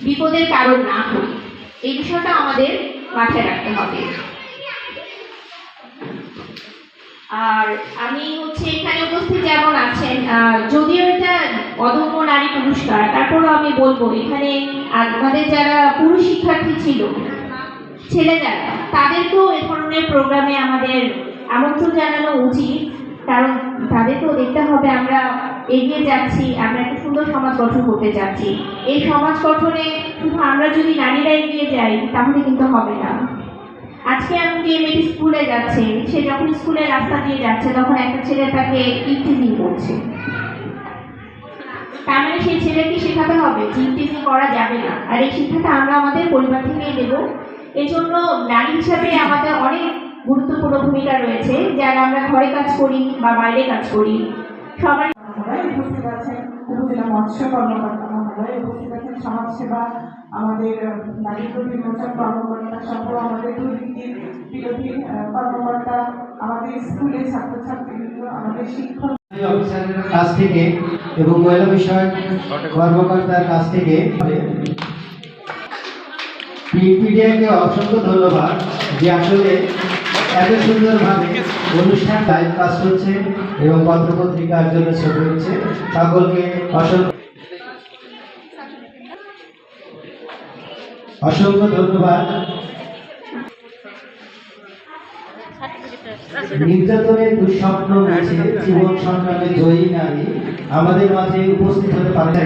বিপদের কারণ না হই। এই বিষয়টা আমাদের মাথায় রাখতে হবে। আর আমি এখানে উপস্থিত যেমন আছেন, যদিও এটা অদম্য নারী পুরস্কার, তারপরও আমি বলবো এখানে আমাদের যারা পুরুষ শিক্ষার্থী ছিল, ছেলে যারা, তাদেরকেও এ ধরনের প্রোগ্রামে আমাদের আমন্ত্রণ জানানো উচিত। কারণ তাদেরকেও দেখতে হবে আমরা এগিয়ে যাচ্ছি, আমরা একটা সুন্দর সমাজ গঠন করতে যাচ্ছি। এই সমাজ গঠনে শুধু আমরা যদি নারীরা এগিয়ে যাই তাহলে কিন্তু হবে না। আজকে আমি যে মেয়েটি স্কুলে যাচ্ছে, সে যখন স্কুলের রাস্তা দিয়ে যাচ্ছে তখন একটা ছেলে তাকে ইভটিজিং করছে। তার মানে সেই ছেলেকে শেখাতে হবে যে ইভটিজিং করা যাবে না, আর এই শিক্ষাটা আমরা আমাদের পরিবার থেকেই দেব। এই জন্য নারী হিসাবে আমাদের অনেক গুরুত্বপূর্ণ ভূমিকা রয়েছে, যারা আমরা ঘরে কাজ করি বা বাইরে কাজ করি। সবাই উপস্থিত আছেন উপজেলা মৎস্য কর্মকর্তা মহোদয়, উপস্থিত আছেন সমাজসেবা, আমাদের নারী প্রতিমোচন কর্মকর্তা সহ আমাদের দুর্নীতির বিরোধী কর্মকর্তা, আমাদের স্কুলের ছাত্রছাত্রীবৃন্দ, আমাদের শিক্ষক অফিসারের কাছ থেকে এবং মহিলা বিষয়ক কর্মকর্তার কাছ থেকে মিডিয়াকে অসংখ্য ধন্যবাদ যে আসলে এত সুন্দরভাবে অনুষ্ঠান লাইভ কাজ হচ্ছে এবং পত্রপত্রিকার জন্য ছবি হচ্ছে। সকলকে অসংখ্য ধন্যবাদ। নির্যাতনের দুঃস্বপ্ন মুছে জীবন সংগ্রামে জয়ী নারী আমাদের মাঝে উপস্থিত হতে পারে।